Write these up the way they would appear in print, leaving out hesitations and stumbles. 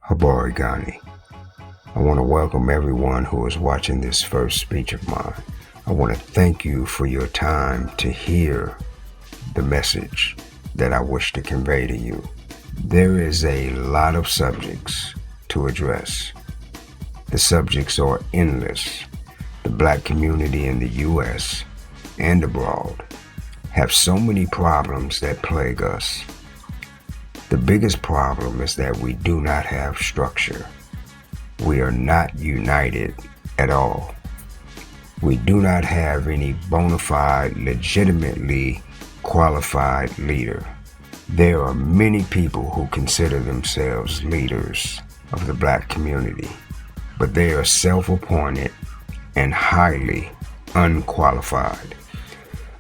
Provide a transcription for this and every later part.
Habarigani. I want to welcome everyone who is watching this first speech of mine. I want to thank you for your time to hear the message that I wish to convey to you. There is a lot of subjects to address. The subjects are endless. The Black community in the U.S. and abroad have so many problems that plague us. The biggest problem is that we do not have structure. We are not united at all. We do not have any bona fide, legitimately qualified leader. There are many people who consider themselves leaders of the Black community, but they are self-appointed and highly unqualified.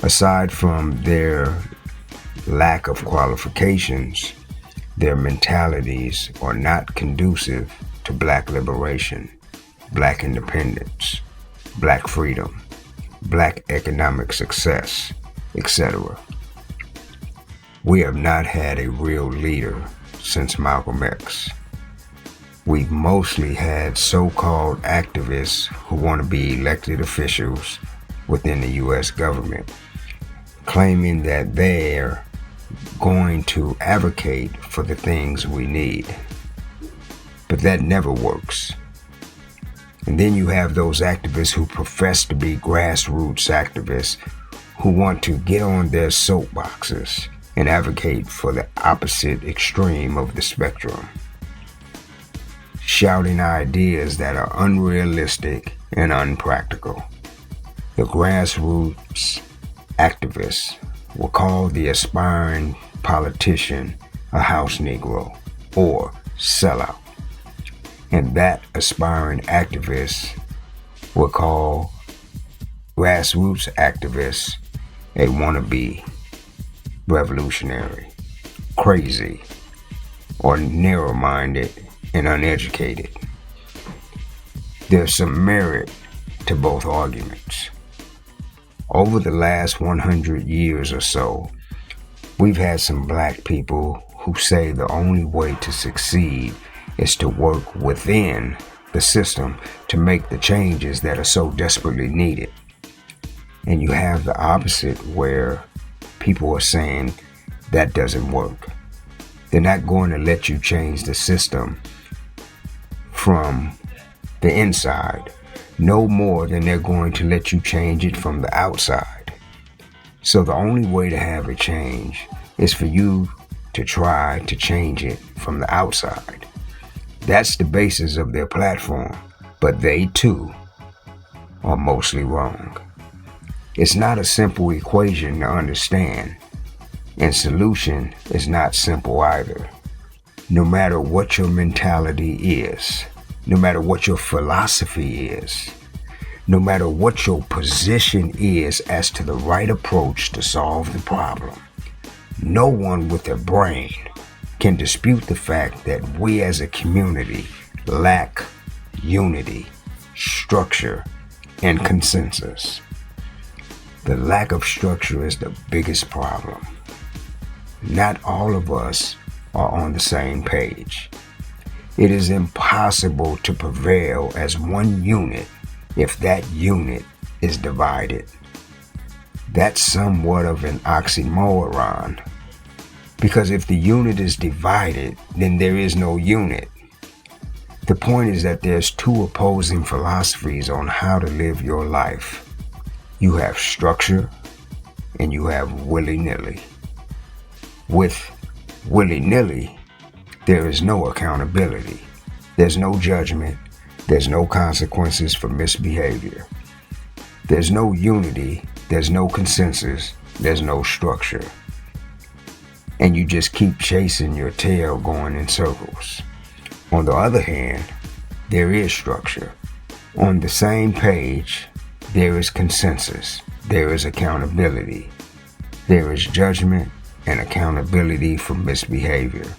Aside from their lack of qualifications, their mentalities are not conducive to Black liberation, Black independence, Black freedom, Black economic success, etc. We have not had a real leader since Malcolm X. We've mostly had so-called activists who want to be elected officials within the U.S. government, claiming that they're going to advocate for the things we need. But that never works. And then you have those activists who profess to be grassroots activists who want to get on their soapboxes and advocate for the opposite extreme of the spectrum, shouting ideas that are unrealistic and unpractical. The grassroots activists will call the aspiring politician a house Negro or sellout. And that aspiring activist will call grassroots activists a wannabe revolutionary, crazy, or narrow-minded and uneducated. There's some merit to both arguments. Over the last 100 years or so, we've had some Black people who say the only way to succeed is to work within the system to make the changes that are so desperately needed. And you have the opposite where people are saying that doesn't work. They're not going to let you change the system from the inside, no more than they're going to let you change it from the outside. So the only way to have a change is for you to try to change it from the outside. That's the basis of their platform, but they too are mostly wrong. It's not a simple equation to understand, and solution is not simple either. No matter what your mentality is, no matter what your philosophy is, no matter what your position is as to the right approach to solve the problem, no one with a brain can dispute the fact that we as a community lack unity, structure, and consensus. The lack of structure is the biggest problem. Not all of us are on the same page. It is impossible to prevail as one unit if that unit is divided. That's somewhat of an oxymoron, because if the unit is divided, then there is no unit. The point is that there's two opposing philosophies on how to live your life. You have structure and you have willy-nilly. With willy-nilly, there is no accountability. There's no judgment. There's no consequences for misbehavior. There's no unity. There's no consensus. There's no structure. And you just keep chasing your tail going in circles. On the other hand, there is structure. On the same page, there is consensus. There is accountability. There is judgment and accountability for misbehavior.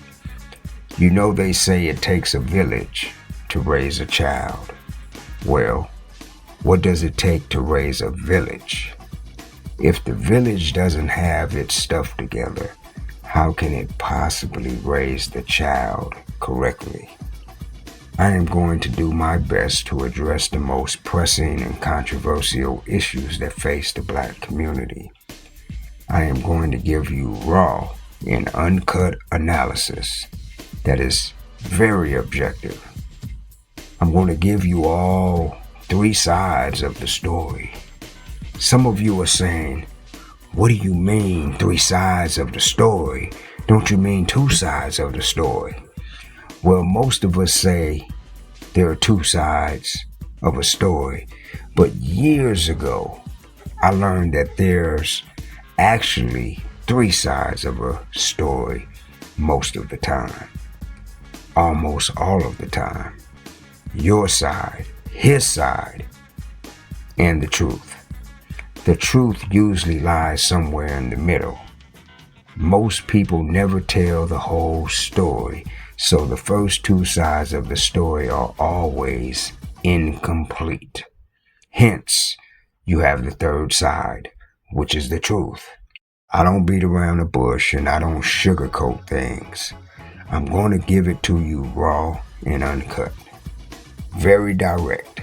You know, they say it takes a village to raise a child. Well, what does it take to raise a village? If the village doesn't have its stuff together, how can it possibly raise the child correctly? I am going to do my best to address the most pressing and controversial issues that face the Black community. I am going to give you raw and uncut analysis that is very objective. I'm going to give you all three sides of the story. Some of you are saying, what do you mean three sides of the story? Don't you mean two sides of the story? Well, most of us say there are two sides of a story, but years ago, I learned that there's actually three sides of a story most of the time, almost all of the time. Your side, his side, and the truth. The truth usually lies somewhere in the middle. Most people never tell the whole story, so the first two sides of the story are always incomplete. Hence, you have the third side, which is the truth. I don't beat around the bush and I don't sugarcoat things. I'm going to give it to you raw and uncut. Very direct.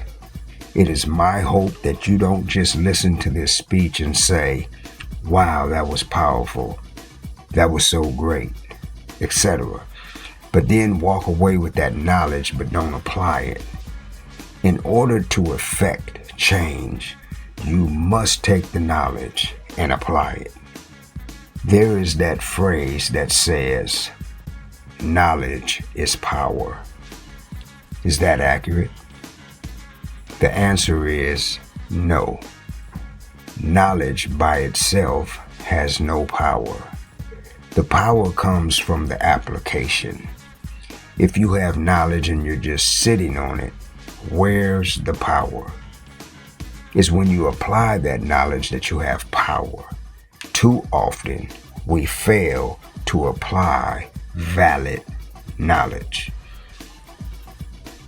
It is my hope that you don't just listen to this speech and say, wow, that was powerful, that was so great, etc. But then walk away with that knowledge but don't apply it. In order to effect change, you must take the knowledge and apply it. There is that phrase that says, knowledge is power. Is that accurate? The answer is no. Knowledge by itself has no power. The power comes from the application. If you have knowledge and you're just sitting on it, where's the power? It's when you apply that knowledge that you have power. Too often, we fail to apply valid knowledge.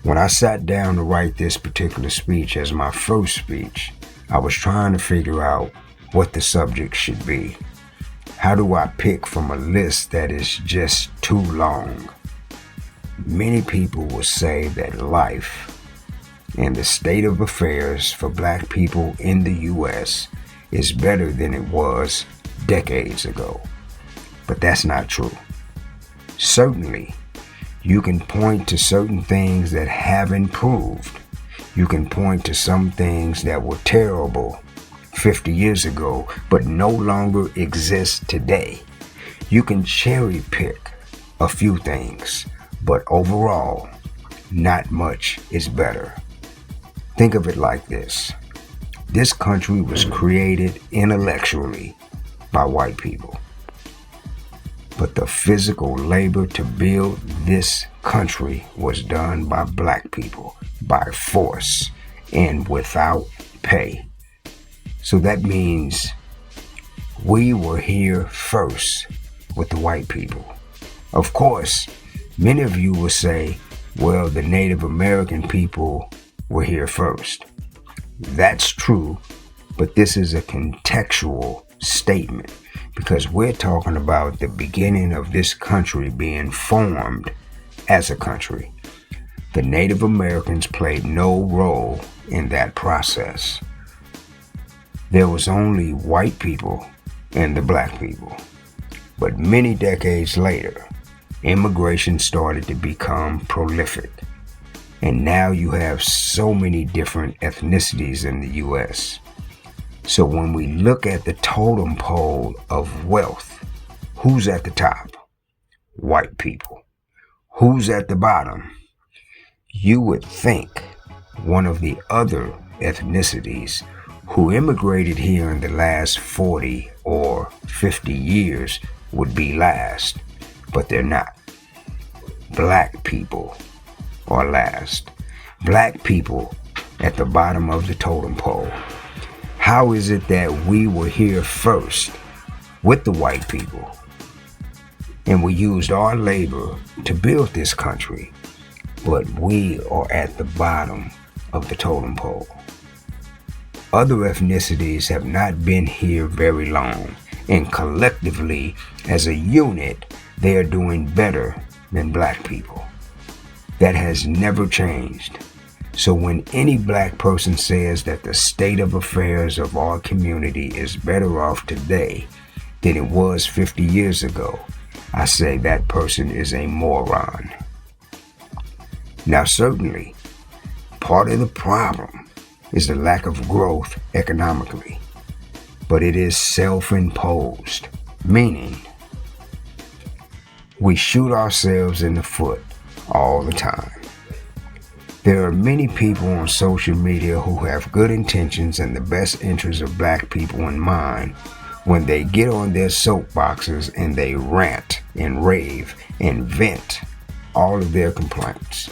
When I sat down to write this particular speech as my first speech, I was trying to figure out what the subject should be. How do I pick from a list that is just too long? Many people will say that life and the state of affairs for Black people in the U.S. is better than it was decades ago. But that's not true. Certainly, you can point to certain things that have improved. You can point to some things that were terrible 50 years ago, but no longer exist today. You can cherry pick a few things, but overall, not much is better. Think of it like this. This country was created intellectually by white people. But the physical labor to build this country was done by Black people, by force, and without pay. So that means we were here first with the white people. Of course, many of you will say, well, the Native American people were here first. That's true, but this is a contextual statement because we're talking about the beginning of this country being formed as a country. The Native Americans played no role in that process. There was only white people and the Black people. But many decades later, immigration started to become prolific. And now you have so many different ethnicities in the U.S. So when we look at the totem pole of wealth, who's at the top? White people. Who's at the bottom? You would think one of the other ethnicities who immigrated here in the last 40 or 50 years would be last, but they're not. Black people are last. Black people at the bottom of the totem pole. How is it that we were here first with the white people and we used our labor to build this country, but we are at the bottom of the totem pole? Other ethnicities have not been here very long, and collectively, as a unit, they are doing better than Black people. That has never changed. So when any black person says that the state of affairs of our community is better off today than it was 50 years ago, I say that person is a moron. Now certainly, part of the problem is the lack of growth economically, but it is self-imposed, meaning we shoot ourselves in the foot all the time. There are many people on social media who have good intentions and the best interests of black people in mind when they get on their soapboxes and they rant and rave and vent all of their complaints.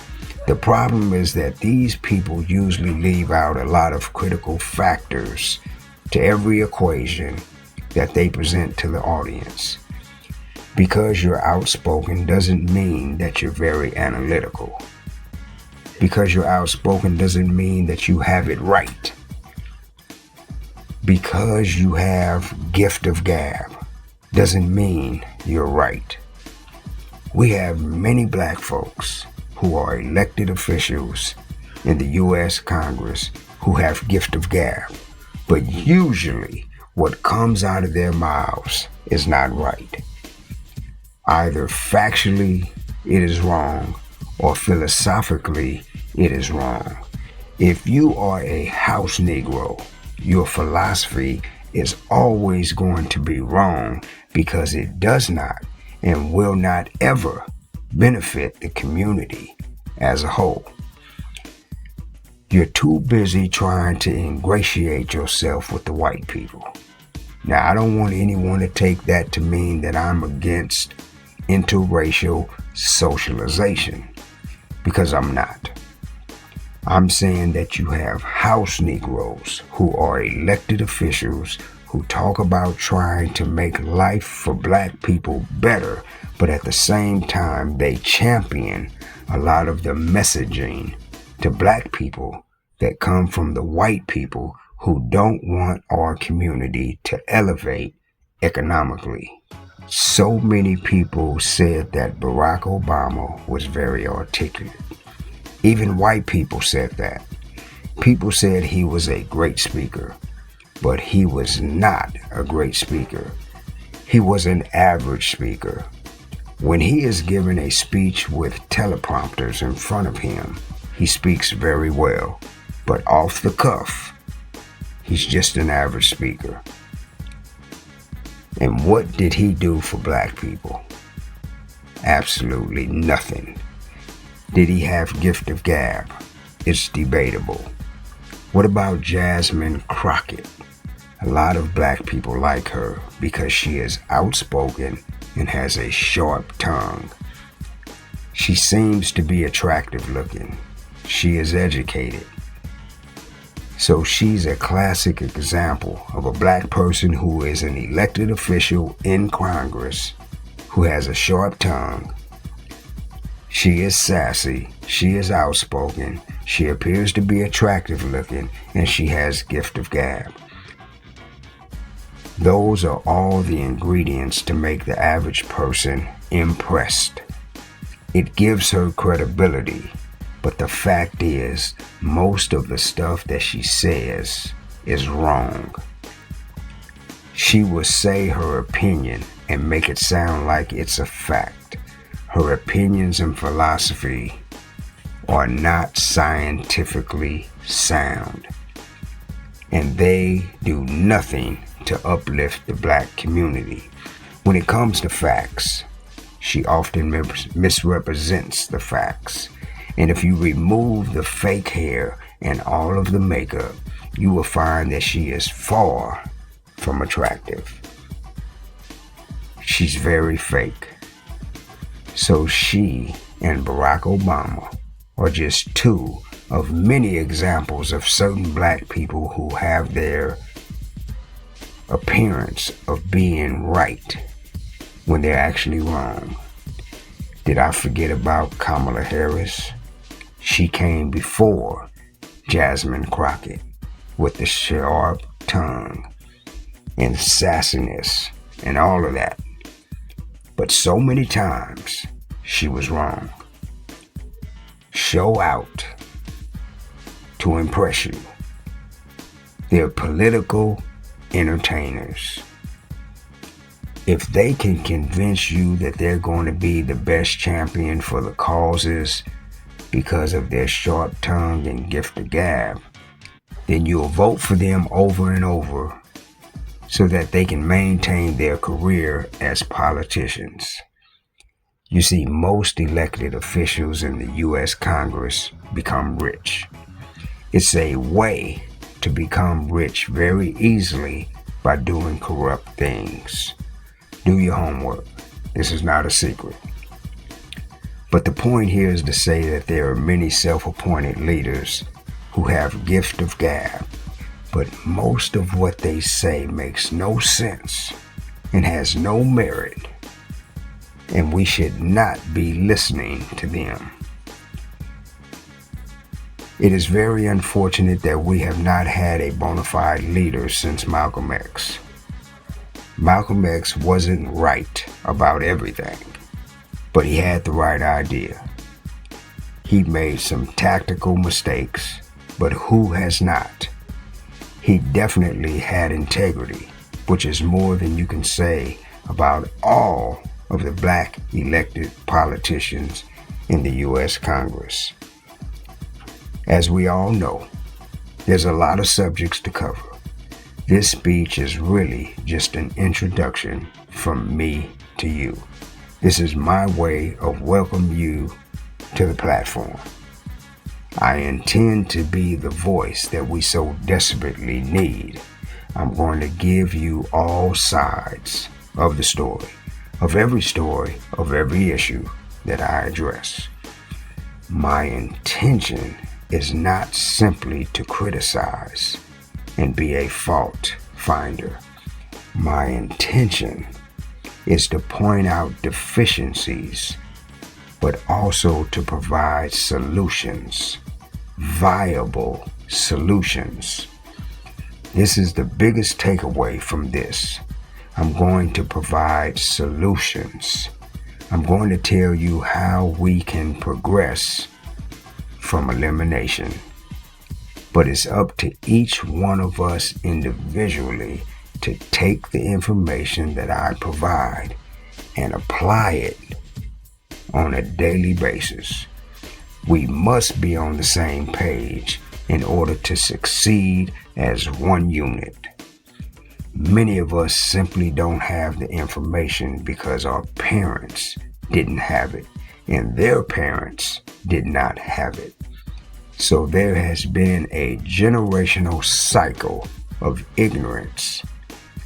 The problem is that these people usually leave out a lot of critical factors to every equation that they present to the audience. Because you're outspoken doesn't mean that you're very analytical. Because you're outspoken doesn't mean that you have it right. Because you have gift of gab doesn't mean you're right. We have many black folks who are elected officials in the U.S. Congress who have gift of gab, but usually what comes out of their mouths is not right. Either factually it is wrong or philosophically it is wrong. If you are a house Negro, your philosophy is always going to be wrong because it does not and will not ever benefit the community as a whole. You're too busy trying to ingratiate yourself with the white people. Now, I don't want anyone to take that to mean that I'm against interracial socialization, because I'm not. I'm saying that you have house Negroes who are elected officials who talk about trying to make life for black people better, but at the same time they champion a lot of the messaging to black people that come from the white people who don't want our community to elevate economically. So many people said that Barack Obama was very articulate. Even white people said that. People said he was a great speaker, but he was not a great speaker. He was an average speaker. When he is given a speech with teleprompters in front of him, he speaks very well, but off the cuff, he's just an average speaker. And what did he do for black people? Absolutely nothing. Did he have gift of gab? It's debatable. What about Jasmine Crockett? A lot of black people like her because she is outspoken and has a sharp tongue. She seems to be attractive looking. She is educated. So she's a classic example of a black person who is an elected official in Congress who has a sharp tongue. She is sassy, she is outspoken, she appears to be attractive looking, and she has gift of gab. Those are all the ingredients to make the average person impressed. It gives her credibility, but the fact is, most of the stuff that she says is wrong. She will say her opinion and make it sound like it's a fact. Her opinions and philosophy are not scientifically sound, and they do nothing to uplift the black community. When it comes to facts, she often misrepresents the facts. And if you remove the fake hair and all of the makeup, you will find that she is far from attractive. She's very fake. So she and Barack Obama are just two of many examples of certain black people who have their appearance of being right when they're actually wrong. Did I forget about Kamala Harris? She came before Jasmine Crockett with the sharp tongue and sassiness and all of that. But so many times she was wrong. show out to impress you. They're political entertainers. If they can convince you that they're going to be the best champion for the causes because of their sharp tongue and gift of gab, then you'll vote for them over and over so that they can maintain their career as politicians. You see, most elected officials in the U.S. Congress become rich. It's a way to become rich very easily by doing corrupt things. Do your homework. This is not a secret. But the point here is to say that there are many self-appointed leaders who have gift of gab, but most of what they say makes no sense and has no merit, and we should not be listening to them. It is very unfortunate that we have not had a bona fide leader since Malcolm X. Malcolm X wasn't right about everything, but he had the right idea. He made some tactical mistakes, but who has not? He definitely had integrity, which is more than you can say about all of the black elected politicians in the U.S. Congress. As we all know, there's a lot of subjects to cover. This speech is really just an introduction from me to you. This is my way of welcoming you to the platform. I intend to be the voice that we so desperately need. I'm going to give you all sides of the story, of every issue that I address. My intention is not simply to criticize and be a fault finder. My intention is to point out deficiencies, but also to provide solutions, viable solutions. This is the biggest takeaway from this. I'm going to provide solutions. I'm going to tell you how we can progress from elimination. But it's up to each one of us individually to take the information that I provide and apply it on a daily basis. We must be on the same page in order to succeed as one unit. Many of us simply don't have the information because our parents didn't have it and their parents did not have it. So there has been a generational cycle of ignorance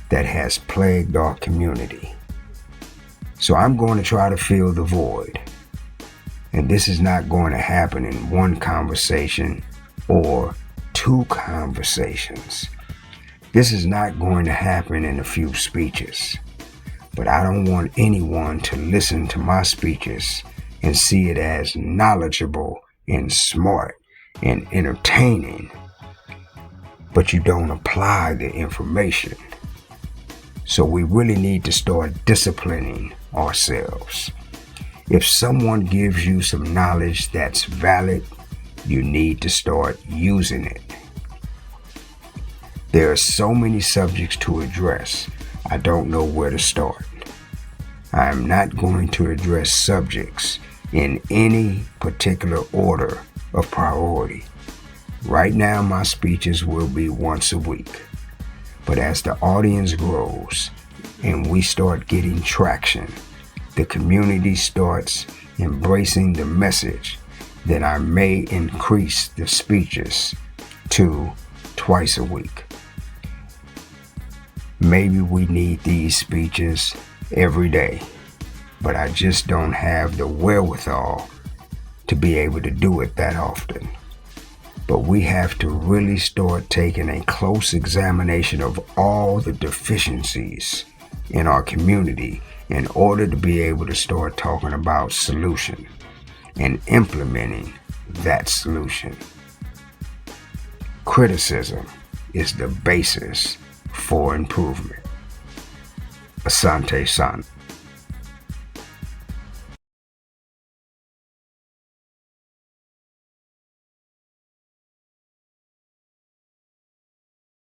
that has plagued our community. So I'm going to try to fill the void. And this is not going to happen in one conversation or two conversations. This is not going to happen in a few speeches. But I don't want anyone to listen to my speeches and see it as knowledgeable and smart and entertaining, but you don't apply the information. So we really need to start disciplining ourselves. If someone gives you some knowledge that's valid, you need to start using it. There are so many subjects to address, I don't know where to start. I am not going to address subjects in any particular order of priority. Right now, my speeches will be once a week. But as the audience grows and we start getting traction, the community starts embracing the message, then I may increase the speeches to twice a week. Maybe we need these speeches every day, but I just don't have the wherewithal to be able to do it that often. But we have to really start taking a close examination of all the deficiencies in our community in order to be able to start talking about solution and implementing that solution. Criticism is the basis for improvement. Asante San.